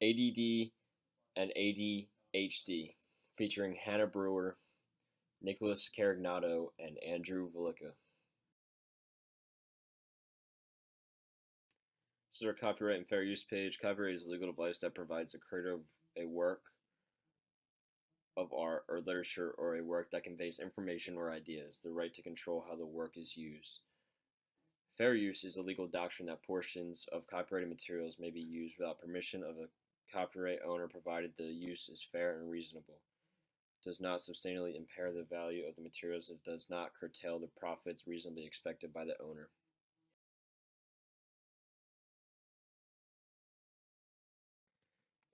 ADD and ADHD, featuring Hannah Brewer, Nicholas Caregnato, and Andrew Valichka. This is our copyright and fair use page. Copyright is a legal device that provides the creator of a work of art or literature or a work that conveys information or ideas, the right to control how the work is used. Fair use is a legal doctrine that portions of copyrighted materials may be used without permission of a copyright owner provided the use is fair and reasonable, does not substantially impair the value of the materials, and does not curtail the profits reasonably expected by the owner.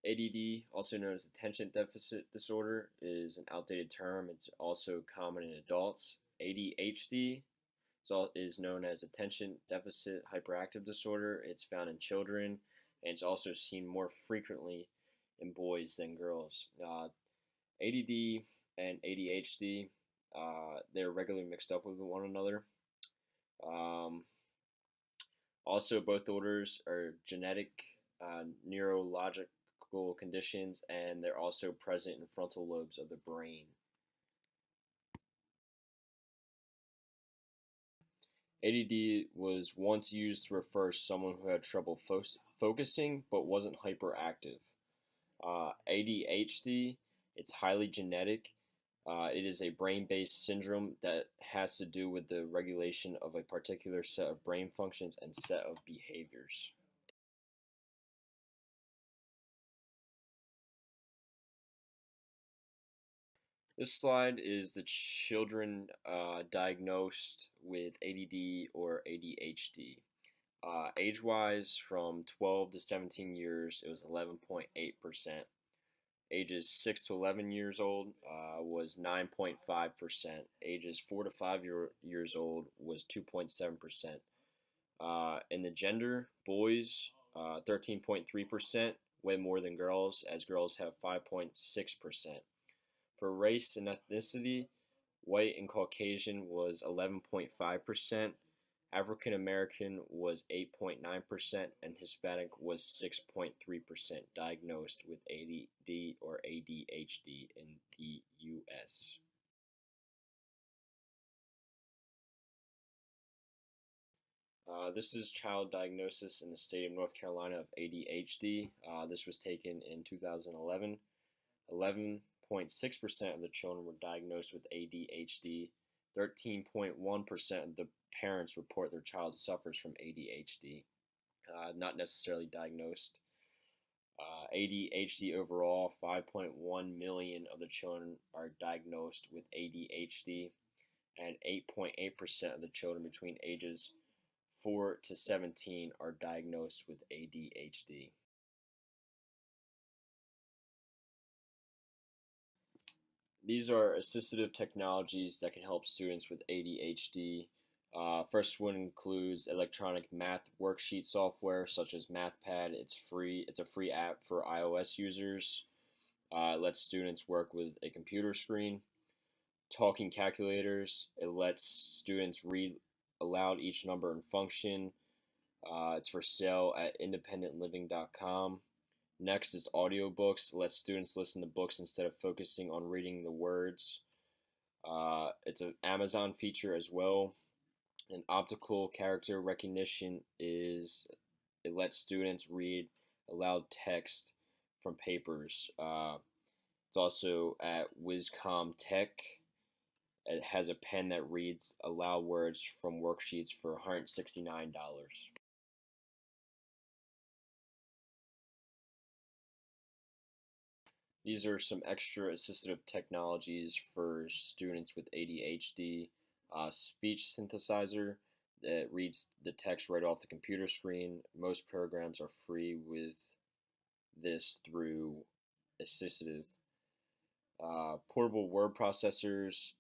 ADD, also known as attention deficit disorder, is an outdated term. It's also common in adults. ADHD is known as attention deficit hyperactive disorder. It's found in children, and it's also seen more frequently in boys than girls. ADD and ADHD, they're regularly mixed up with one another. Um, Also, both orders are genetic neurological conditions, and they're also present in frontal lobes of the brain. ADD was once used to refer to someone who had trouble focusing but wasn't hyperactive. ADHD, it's highly genetic. It is a brain-based syndrome that has to do with the regulation of a particular set of brain functions and set of behaviors. This slide is the children diagnosed with ADD or ADHD. Age-wise, from 12 to 17 years, it was 11.8%. Ages 6 to 11 years old was 9.5%. Ages 4 to 5 years old was 2.7%. In the gender, boys, 13.3%, way more than girls, as girls have 5.6%. For race and ethnicity, white and Caucasian was 11.5%, African American was 8.9%, and Hispanic was 6.3% diagnosed with ADD or ADHD in the U.S. This is child diagnosis in the state of North Carolina of ADHD. This was taken in 2011. 11.6% of the children were diagnosed with ADHD. 13.1% of the parents report their child suffers from ADHD, not necessarily diagnosed. ADHD overall, 5.1 million of the children are diagnosed with ADHD, and 8.8% of the children between ages 4 to 17 are diagnosed with ADHD. These are assistive technologies that can help students with ADHD. First one includes electronic math worksheet software such as MathPad. It's free. It's a free app for iOS users. It lets students work with a computer screen. Talking calculators. It lets students read aloud each number and function. It's for sale at independentliving.com. Next is audiobooks. It lets students listen to books instead of focusing on reading the words. It's an Amazon feature as well. And optical character recognition is it lets students read aloud text from papers. It's also at Wiscom Tech. It has a pen that reads aloud words from worksheets for $169. These are some extra assistive technologies for students with ADHD. Speech synthesizer that reads the text right off the computer screen. Most programs are free with this through assistive. Portable word processors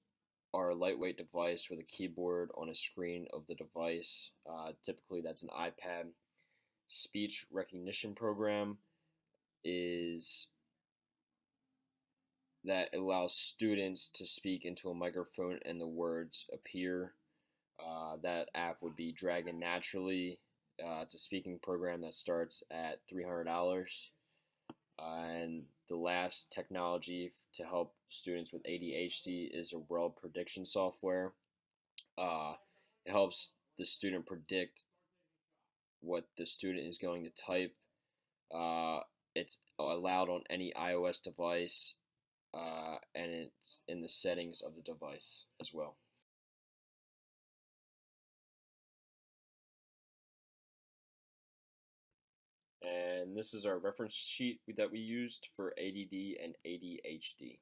are a lightweight device with a keyboard on a screen of the device. Typically, that's an iPad. Speech recognition program is that allows students to speak into a microphone and the words appear. That app would be Dragon Naturally. It's a speaking program that starts at $300. And the last technology to help students with ADHD is a world prediction software. Uh, it helps the student predict what the student is going to type. Uh, it's allowed on any iOS device, and it's in the settings of the device as well. And this is our reference sheet that we used for ADD and ADHD.